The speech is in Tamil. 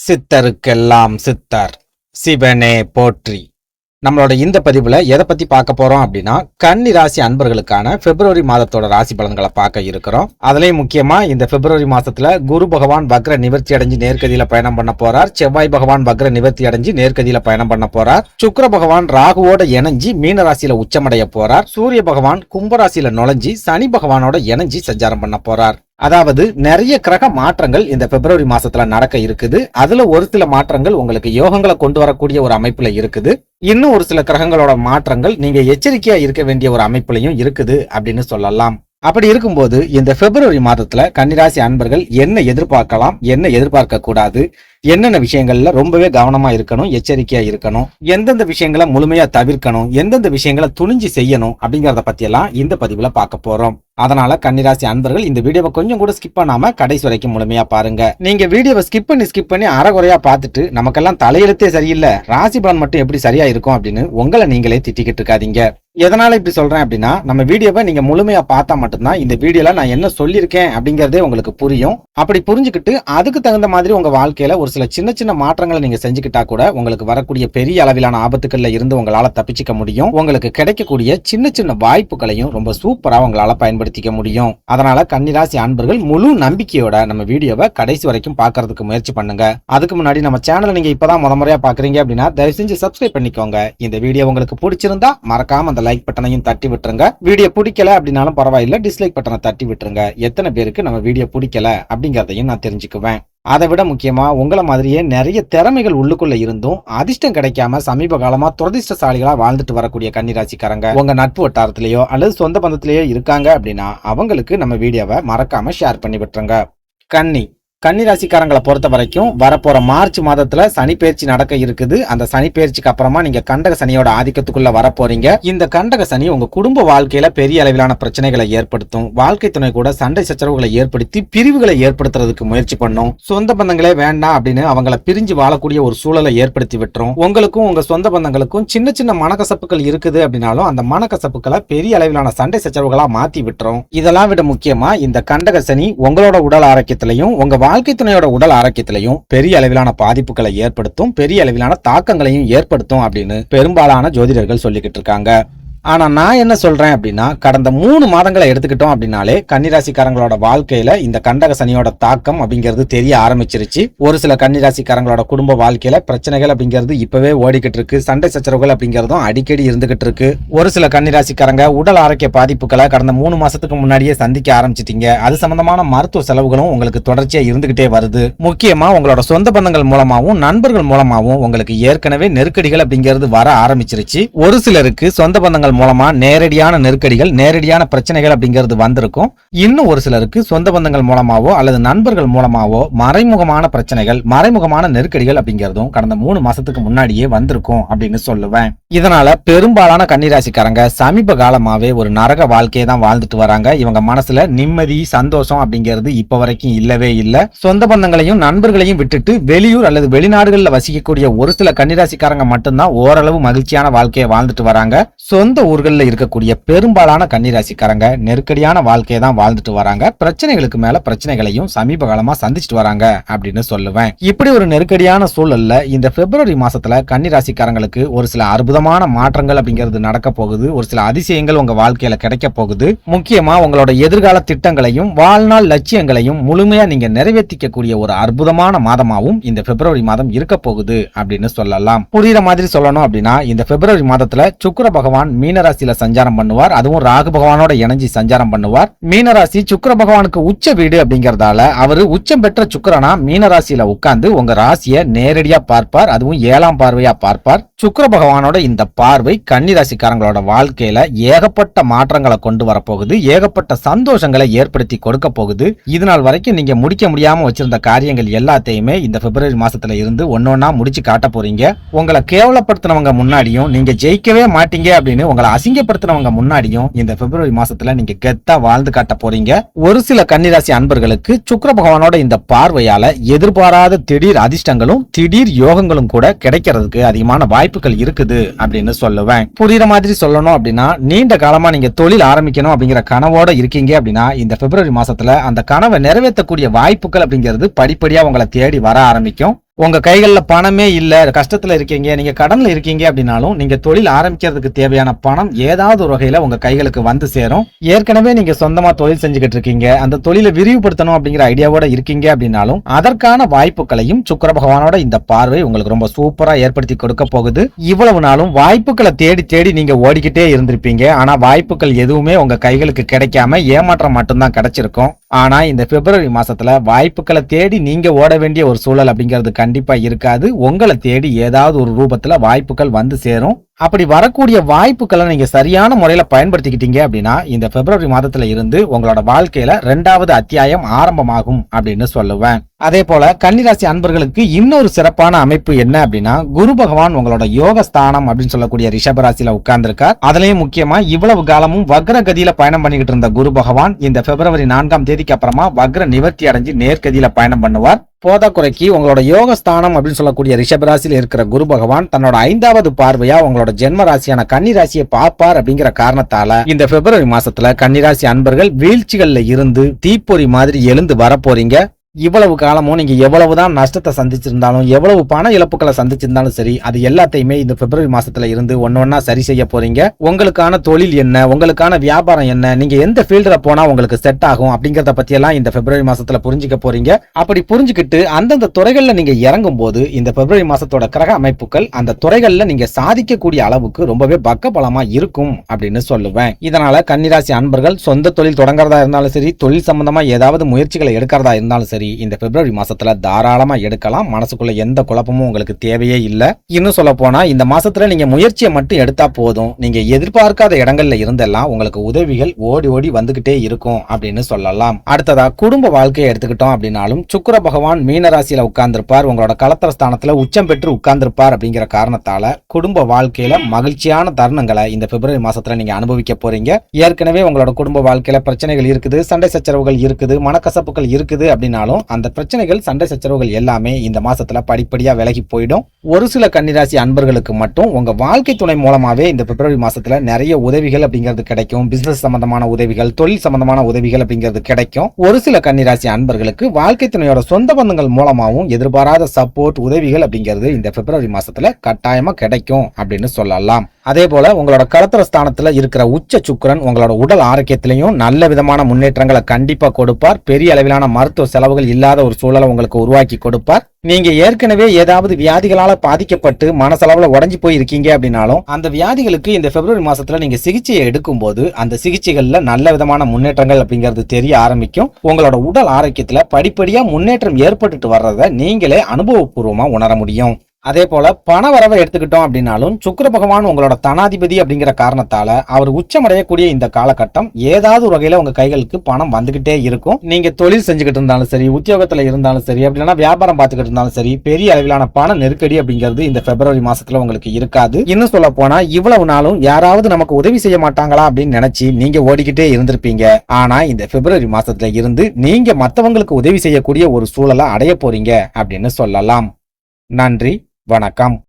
சித்தருக்கெல்லாம் சித்தர் சிவனே போற்றி. நம்மளோட இந்த பதிவுல எதை பத்தி பார்க்க போறோம் அப்படின்னா, கன்னி ராசி அன்பர்களுக்கான பிப்ரவரி மாதத்தோட ராசி பலன்களை பார்க்க இருக்கிறோம். அதுலயும் முக்கியமா இந்த பிப்ரவரி மாசத்துல குரு பகவான் வக்ர நிவர்த்தி அடைஞ்சு நேர்கதியில பயணம் பண்ண போறார். செவ்வாய் பகவான் வக்ர நிவர்த்தி அடைஞ்சு நேர்கதியில பயணம் பண்ண போறார். சுக்கிர பகவான் ராகுவோட இணைஞ்சு மீன ராசியில உச்சமடைய போறார். சூரிய பகவான் கும்பராசியில நுழைஞ்சி சனி பகவானோட இணைஞ்சி சஞ்சாரம் பண்ண போறார். அதாவது நிறைய கிரக மாற்றங்கள் இந்த பிப்ரவரி மாசத்துல நடக்க இருக்குது. அதுல ஒரு சில மாற்றங்கள் உங்களுக்கு யோகங்களை கொண்டு வரக்கூடிய ஒரு அமைப்புல இருக்குது. இன்னும் ஒரு சில கிரகங்களோட மாற்றங்கள் நீங்க எச்சரிக்கையா இருக்க வேண்டிய ஒரு அமைப்புலையும் இருக்குது அப்படின்னு சொல்லலாம். அப்படி இருக்கும்போது இந்த பிப்ரவரி மாதத்துல கன்னிராசி அன்பர்கள் என்ன எதிர்பார்க்கலாம், என்ன எதிர்பார்க்க கூடாது, என்னென்ன விஷயங்கள்ல ரொம்பவே கவனமா இருக்கணும், எச்சரிக்கையா இருக்கணும், எந்தெந்த விஷயங்களை முழுமையா தவிர்க்கணும், எந்தெந்த விஷயங்களை துணிஞ்சு செய்யணும் அப்படிங்கறத பத்தி எல்லாம் இந்த பதிவுல பார்க்க போறோம். அதனால கன்னிராசி அன்பர்கள் இந்த வீடியோவை கொஞ்சம் கூட ஸ்கிப் பண்ணாம கடைசி வரைக்கும் முழுமையா பாருங்க. நீங்க வீடியோவை ஸ்கிப் பண்ணி அறகுறையா பார்த்துட்டு நமக்கெல்லாம் தலையெழுத்தே சரியில்லை, ராசி பலன் மட்டும் எப்படி சரியா இருக்கும் அப்படின்னு உங்களை நீங்களே திட்டிக்கிட்டு இருக்காதீங்க. எதனால இப்படி சொல்றேன் அப்படின்னா, நம்ம வீடியோவை நீங்க முழுமையா பார்த்தா மட்டும்தான் இந்த வீடியோல நான் என்ன சொல்லியிருக்கேன் அப்படிங்கறதே உங்களுக்கு புரியும். அப்படி புரிஞ்சுக்கிட்டு அதுக்கு தகுந்த மாதிரி உங்க வாழ்க்கையில ஒரு சில சின்ன சின்ன மாற்றங்களை நீங்க செஞ்சுக்கிட்டா கூட உங்களுக்கு வரக்கூடிய பெரிய அளவிலான ஆபத்துக்கள்ல இருந்து உங்களால தப்பிச்சுக்க முடியும். உங்களுக்கு கிடைக்கக்கூடிய சின்ன சின்ன வாய்ப்புகளையும் ரொம்ப சூப்பரா உங்களால பயன்படுத்திக்க முடியும். அதனால கன்னிராசி அன்பர்கள் முழு நம்பிக்கையோட நம்ம வீடியோவை கடைசி வரைக்கும் பார்க்கறதுக்கு முயற்சி பண்ணுங்க. அதுக்கு முன்னாடி நம்ம சேனலை நீங்க இப்பதான் முறையா பாக்குறீங்க அப்படின்னா தயவு செஞ்சு சப்ஸ்கிரைப் பண்ணிக்கோங்க. இந்த வீடியோ உங்களுக்கு பிடிச்சிருந்தா மறக்காம அந்த லைக் பட்டனையும் தட்டி விட்டுருங்க. வீடியோ பிடிக்கல அப்படின்னாலும் பரவாயில்ல, டிஸ்லைக் பட்டனை தட்டி விட்டுருங்க. எத்தனை பேருக்கு நம்ம வீடியோ பிடிக்கல அப்படிங்கறதையும் நான் தெரிஞ்சுக்குவேன். அதை விட முக்கியமா உங்களை மாதிரியே நிறைய திறமைகள் உள்ளுக்குள்ள இருந்தும் அதிர்ஷ்டம் கிடைக்காம சமீப காலமா துரதிஷ்டசாலிகளா வாழ்ந்துட்டு வரக்கூடிய கன்னிராசிக்காரங்க உங்க நட்பு வட்டாரத்திலேயோ அல்லது சொந்த பந்தத்திலேயோ இருக்காங்க அப்படின்னா அவங்களுக்கு நம்ம வீடியோவை மறக்காம ஷேர் பண்ணி விட்டுருங்க. கன்னிராசிக்காரங்களை பொறுத்த வரைக்கும் வரப்போற மார்ச் மாதத்துல சனி பயிற்சி நடக்க இருக்குது. அந்த சனி பயிற்சிக்கு அப்புறமா நீங்க கண்டக சனியோட ஆதிக்கத்துக்குள்ள வர போறீங்க. இந்த கண்டக சனி உங்க குடும்ப வாழ்க்கையில பெரிய அளவிலான பிரச்சனைகளை ஏற்படுத்தும். வாழ்க்கை துணை கூட சண்டை சச்சரவுகளை ஏற்படுத்தி பிரிவுகளை ஏற்படுத்துறதுக்கு முயற்சி பண்ணும். சொந்த பந்தங்களே வேண்டாம் அப்படின்னு அவங்கள பிரிஞ்சு வாழக்கூடிய ஒரு சூழலை ஏற்படுத்தி விட்டுரும். உங்களுக்கும் உங்க சொந்த பந்தங்களுக்கும் சின்ன சின்ன மனக்கசப்புகள் இருக்குது அப்படின்னாலும் அந்த மனக்கசப்புகளை பெரிய அளவிலான சண்டை சச்சரவுகளா மாத்தி விட்டுரும். இதெல்லாம் விட முக்கியமா இந்த கண்டக சனி உங்களோட உடல் ஆரோக்கியத்திலையும் உங்க வாழ்க்கை துணையோட உடல் ஆரோக்கியத்திலையும் பெரிய அளவிலான பாதிப்புகளை ஏற்படுத்தும், பெரிய அளவிலான தாக்கங்களையும் ஏற்படுத்தும் அப்படின்னு பெரும்பாலான ஜோதிடர்கள் சொல்லிக்கிட்டு இருக்காங்க. ஆனா நான் என்ன சொல்றேன் அப்படின்னா, கடந்த 3 மாதங்களை எடுத்துக்கிட்டோம் அப்படின்னாலே கன்னிராசிக்காரங்களோட வாழ்க்கையில இந்த கண்டக சனியோட தாக்கம் அப்படிங்கிறது தெரிய ஆரம்பிச்சிருச்சு. ஒரு சில கன்னிராசிக்காரங்களோட குடும்ப வாழ்க்கையில பிரச்சனைகள் அப்படிங்கிறது இப்பவே ஓடிக்கிட்டு இருக்கு. சண்டை சச்சரவுகள் அப்படிங்கறதும் அடிக்கடி இருந்துகிட்டு இருக்கு. ஒரு சில கன்னிராசிக்காரங்க உடல் ஆரோக்கிய பாதிப்புகளை கடந்த 3 மாசத்துக்கு முன்னாடியே சந்திக்க ஆரம்பிச்சிட்டீங்க. அது சம்பந்தமான மருத்துவ செலவுகளும் உங்களுக்கு தொடர்ச்சியா இருந்துகிட்டே வருது. முக்கியமா உங்களோட சொந்த பந்தங்கள் மூலமாவும் நண்பர்கள் மூலமாவும் உங்களுக்கு ஏற்கனவே நெருக்கடிகள் அப்படிங்கிறது வர ஆரம்பிச்சிருச்சு. ஒரு சிலருக்கு சொந்த பந்தங்கள் மூலமா நேரடியான நெருக்கடிகள், நேரடியான பிரச்சனைகள் அப்படிங்கிறது வந்திருக்கும். இன்னும் ஒரு சிலருக்கு சொந்த பந்தங்கள் மூலமாவோ அல்லது நண்பர்கள் மூலமாவோ மறைமுகமான பிரச்சனைகள், மறைமுகமான நெருக்கடிகள் அப்படிங்கிறதும் கடந்த 3 மாசத்துக்கு முன்னாடியே வந்திருக்கும் அப்படின்னு சொல்லுவேன். இதனால பெரும்பாலான கன்னிராசிக்காரங்க சமீப காலமாவே ஒரு நரக வாழ்க்கையை தான் வாழ்ந்துட்டு வராங்க. இவங்க மனசுல நிம்மதி, சந்தோஷம் அப்படிங்கிறது இப்ப வரைக்கும் இல்லவே இல்ல. சொந்த பந்தங்களையும் நண்பர்களையும் விட்டுட்டு வெளியூர் அல்லது வெளிநாடுகள்ல வசிக்கக்கூடிய ஒரு சில கன்னிராசிக்காரங்க மட்டும்தான் ஓரளவு மகிழ்ச்சியான வாழ்க்கையை வாழ்ந்துட்டு வராங்க. சொந்த ஊர்கள்ல இருக்கக்கூடிய பெரும்பாலான கன்னிராசிக்காரங்க நெருக்கடியான வாழ்க்கையை தான் வாழ்ந்துட்டு வராங்க. பிரச்சனைகளுக்கு மேல பிரச்சனைகளையும் சமீப காலமா சந்திச்சுட்டு வராங்க அப்படின்னு சொல்லுவேன். இப்படி ஒரு நெருக்கடியான சூழல்ல இந்த பிப்ரவரி மாசத்துல கன்னிராசிக்காரங்களுக்கு ஒரு சில அற்புதமான மாற்றங்கள் அப்படிங்கிறது நடக்க போகுது. ஒரு சில அதிசயங்கள் உங்க வாழ்க்கையில கிடைக்க போகுது. முக்கியமா உங்களோட எதிர்கால திட்டங்களையும் வாழ்நாள் லட்சியங்களையும் முழுமையா நீங்க நிறைவேற்றிக்க கூடிய ஒரு அற்புதமான மாதமாவும் இந்த பிப்ரவரி மாதம் இருக்க போகுது அப்படின்னு சொல்லலாம். புரியுற மாதிரி சொல்லணும் அப்படின்னா, இந்த பிப்ரவரி மாதத்துல சுக்கிர பகவான் மீனராசியில சஞ்சாரம் பண்ணுவார். அதுவும் ராகு பகவானோட இணைஞ்சி சஞ்சாரம் பண்ணுவார். மீனராசி சுக்கிர பகவானுக்கு உச்ச வீடு அப்படிங்கறதால அவரு உச்சம் பெற்ற சுக்கிரனா மீனராசியில உட்கார்ந்து உங்க ராசியை நேரடியா பார்ப்பார். அதுவும் 7ஆம் பார்வையா பார்ப்பார். சுக்கிர பகவானோட இந்த பார்வை கன்னிராசிக்காரங்களோட வாழ்க்கையில ஏகப்பட்ட மாற்றங்களை கொண்டு வரப்போகுது. ஏகப்பட்ட சந்தோஷங்களை ஏற்படுத்தி கொடுக்க போகுது. இதனால் வரைக்கும் நீங்க முடிக்க முடியாம வச்சிருந்த காரியங்கள் எல்லாத்தையுமே இந்த பிப்ரவரி மாசத்துல இருந்து ஒன்னொன்னா முடிச்சு காட்ட போறீங்க. உங்களை கேவலப்படுத்தினவங்க முன்னாடியும் நீங்க ஜெயிக்கவே மாட்டீங்க அப்படின்னு உங்களை அசிங்கப்படுத்தினவங்க முன்னாடியும் இந்த பிப்ரவரி மாசத்துல நீங்க கெத்தா வாழ்ந்து காட்ட போறீங்க. ஒரு சில கன்னிராசி அன்பர்களுக்கு சுக்கிர பகவானோட இந்த பார்வையால எதிர்பாராத திடீர் அதிர்ஷ்டங்களும் திடீர் யோகங்களும் கூட கிடைக்கிறதுக்கு அதிகமான வாய்ப்புகள் இருக்குது அப்படின்னு சொல்லுவேன். புரியுற மாதிரி சொல்லணும் அப்படின்னா, நீண்ட காலமா நீங்க தொழில் ஆரம்பிக்கணும் அப்படிங்கிற கனவோட இருக்கீங்க அப்படின்னா இந்த பிப்ரவரி மாசத்துல அந்த கனவை நிறைவேற்றக்கூடிய வாய்ப்புகள் அப்படிங்கிறது படிப்படியா உங்களை தேடி வர ஆரம்பிக்கும். உங்க கைகள்ல பணமே இல்ல, கஷ்டத்துல இருக்கீங்க, நீங்க கடன்ல இருக்கீங்க அப்படின்னாலும் நீங்க தொழில் ஆரம்பிக்கிறதுக்கு தேவையான பணம் ஏதாவது ஒரு வகையில உங்க கைகளுக்கு வந்து சேரும். ஏற்கனவே நீங்க சொந்தமா தொழில் செஞ்சுக்கிட்டு இருக்கீங்க, அந்த தொழிலை விரிவுபடுத்தணும் அப்படிங்கிற ஐடியாவோட இருக்கீங்க அப்படின்னாலும் அதற்கான வாய்ப்புகளையும் சுக்கிர பகவானோட இந்த பார்வை உங்களுக்கு ரொம்ப சூப்பரா ஏற்படுத்தி கொடுக்க போகுது. இவ்வளவு நாளும் வாய்ப்புகளை தேடி தேடி நீங்க ஓடிக்கிட்டே இருந்திருப்பீங்க. ஆனா வாய்ப்புகள் எதுவுமே உங்க கைகளுக்கு கிடைக்காம ஏமாற்றம் மட்டும்தான் கிடைச்சிருக்கும். ஆனா இந்த பிப்ரவரி மாசத்துல வாய்ப்புகளை தேடி நீங்க ஓட வேண்டிய ஒரு சூழல் அப்படிங்கிறது கண்டிப்பா இருக்காது. உங்களை தேடி ஏதாவது ஒரு ரூபத்துல வாய்ப்புகள் வந்து சேரும். அப்படி வரக்கூடிய வாய்ப்புகளை நீங்க சரியான முறையில பயன்படுத்திக்கிட்டீங்க அப்படின்னா இந்த பிப்ரவரி மாதத்துல இருந்து உங்களோட வாழ்க்கையில 2வது அத்தியாயம் ஆரம்பமாகும் அப்படின்னு சொல்லுவேன். அதே போல கன்னிராசி அன்பர்களுக்கு இன்னொரு சிறப்பான அமைப்பு என்ன அப்படின்னா, குரு பகவான் உங்களோட யோக ஸ்தானம் அப்படின்னு சொல்லக்கூடிய ரிஷபராசியில உட்கார்ந்திருக்கார். அதுலயும் முக்கியமா இவ்வளவு காலமும் வக்ர கதியில பயணம் பண்ணிக்கிட்டு இருந்த குரு பகவான் இந்த பிப்ரவரி 4ஆம் தேதிக்கு அப்புறமா வக்ர நிவர்த்தி அடைஞ்சு நேர்கதியில பயணம் பண்ணுவார். போதாக்குறைக்கு உங்களோட யோக ஸ்தானம் அப்படின்னு சொல்லக்கூடிய ரிஷபராசியில இருக்கிற குரு பகவான் தன்னோட 5வது பார்வையா உங்களோட ஜென்ம ராசியான கன்னிராசியை பார்ப்பார். அப்படிங்கிற காரணத்தால இந்த பிப்ரவரி மாசத்துல கன்னிராசி அன்பர்கள் வீழ்ச்சிகள்ல இருந்து தீப்பொறி மாதிரி எழுந்து வரப்போறீங்க. இவ்வளவு காலமும் நீங்க எவ்வளவுதான் நஷ்டத்தை சந்திச்சிருந்தாலும், எவ்வளவு பண இழப்புகளை சந்திச்சிருந்தாலும் சரி, அது எல்லாத்தையுமே இந்த பிப்ரவரி மாசத்துல இருந்து ஒன்னொன்னா சரி செய்ய போறீங்க. உங்களுக்கான தொழில் என்ன, உங்களுக்கான வியாபாரம் என்ன, நீங்க எந்த ஃபீல்டுல போனா உங்களுக்கு செட் ஆகும் அப்படிங்கறத பத்தி எல்லாம் இந்த பிப்ரவரி மாசத்துல புரிஞ்சுக்க போறீங்க. அப்படி புரிஞ்சுக்கிட்டு அந்தந்த துறைகள்ல நீங்க இறங்கும் போது இந்த பிப்ரவரி மாசத்தோட கிரக அமைப்புகள் அந்த துறைகள்ல நீங்க சாதிக்கக்கூடிய அளவுக்கு ரொம்பவே பக்கபலமா இருக்கும் அப்படின்னு சொல்லுவேன். இதனால கன்னிராசி அன்பர்கள் சொந்த தொழில் தொடங்குறதா இருந்தாலும் சரி, தொழில் சம்பந்தமா ஏதாவது முயற்சிகளை எடுக்கிறதா இருந்தாலும் சரி, இந்த பிப்ரவரி மாசத்துல தாராளமா எடுக்கலாம். மனசுக்குள்ள எந்த குழப்பமும் உங்களுக்கு தேவையே இல்ல. இன்னும் சொல்ல போனா இந்த மாசத்துல நீங்க முயற்சியை மட்டும் எடுத்தா போதும், நீங்க எதிர்பார்க்காத இடங்கள்ல இருந்தெல்லாம் உங்களுக்கு உதவிகள் ஓடி ஓடி வந்துகிட்டே இருக்கும் அப்படின்னு சொல்லலாம். அடுத்ததா குடும்ப வாழ்க்கையை எடுத்துக்கிட்டோம் அப்படின்னாலும் சுக்கிர பகவான் மீன ராசியில உட்கார்ந்திருப்பார். உங்களோட களத்திர ஸ்தானத்துல உச்சம் பெற்று உட்கார்ந்திருப்பார். அப்படிங்கிற காரணத்தால குடும்ப வாழ்க்கையில மகிழ்ச்சியான தருணங்களை இந்த பிப்ரவரி மாசத்துல நீங்க அனுபவிக்க போறீங்க. ஏற்கனவே உங்களோட குடும்ப வாழ்க்கையில பிரச்சனைகள் இருக்குது, சண்டை சச்சரவுகள் இருக்குது, மனக்கசப்புகள் இருக்குது அப்படின்னாலும் அந்த பிரச்சனைகள் சண்டை சச்சரவுகள் எல்லாமே இந்த மாசத்துல படிப்படியா விலகி போயிடும். ஒரு சில கன்னிராசி அன்பர்களுக்கு மட்டும் உங்க வாழ்க்கை துணை மூலமாவே இந்த பிப்ரவரி மாசத்துல நிறைய உதவிகள் அப்படிங்கிறது கிடைக்கும். பிசினஸ் சம்பந்தமான உதவிகள், தொழில் சம்பந்தமான உதவிகள் அப்படிங்கிறது கிடைக்கும். ஒரு சில கன்னிராசி அன்பர்களுக்கு வாழ்க்கை துணையோட சொந்த பந்தங்கள் மூலமாவும் எதிர்பாராத சப்போர்ட், உதவிகள் அப்படிங்கிறது இந்த பிப்ரவரி மாசத்துல கட்டாயமா கிடைக்கும் அப்படின்னு சொல்லலாம். அதே போல உங்களோட களத்திர ஸ்தானத்துல இருக்கிற உச்ச சுக்கிரன் உங்களோட உடல் ஆரோக்கியத்திலையும் நல்ல விதமான முன்னேற்றங்களை கண்டிப்பா கொடுப்பார். பெரிய அளவிலான மருத்துவ செலவுகள் இல்லாத ஒரு சூழலை உங்களுக்கு உருவாக்கி கொடுப்பார். நீங்க ஏற்கனவே ஏதாவது வியாதிகளால பாதிக்கப்பட்டு மனசளவுல உடைஞ்சு போய் இருக்கீங்க அப்படின்னாலும் அந்த வியாதிகளுக்கு இந்த பிப்ரவரி மாசத்துல நீங்க சிகிச்சையை எடுக்கும் போது அந்த சிகிச்சைகள்ல நல்ல விதமான முன்னேற்றங்கள் அப்படிங்கிறது தெரிய ஆரம்பிக்கும். உங்களோட உடல் ஆரோக்கியத்துல படிப்படியா முன்னேற்றம் ஏற்பட்டுட்டு வர்றத நீங்களே அனுபவபூர்வமா உணர முடியும். அதே போல பண வரவை எடுத்துக்கிட்டோம் அப்படின்னாலும் சுக்கிர பகவான் உங்களோட தனாதிபதி அப்படிங்கிற காரணத்தால அவர் உச்சமடையக்கூடிய இந்த காலகட்டம் ஏதாவது ஒரு வகையில உங்க கைகளுக்கு பணம் வந்துகிட்டே இருக்கும். நீங்க தொழில் செஞ்சுக்கிட்டு இருந்தாலும் சரி, உத்தியோகத்துல இருந்தாலும் சரி, அப்படின்னா வியாபாரம் பார்த்துக்கிட்டு இருந்தாலும் சரி, பெரிய அளவிலான பண நெருக்கடி அப்படிங்கிறது இந்த பிப்ரவரி மாசத்துல உங்களுக்கு இருக்காது. இன்னும் சொல்ல போனா இவ்வளவு நாளும் யாராவது நமக்கு உதவி செய்ய மாட்டாங்களா அப்படின்னு நினைச்சு நீங்க ஓடிக்கிட்டே இருந்திருப்பீங்க. ஆனா இந்த பிப்ரவரி மாசத்துல இருந்து நீங்க மத்தவங்களுக்கு உதவி செய்யக்கூடிய ஒரு சூழலை அடைய போறீங்க அப்படின்னு சொல்லலாம். நன்றி, வணக்கம்.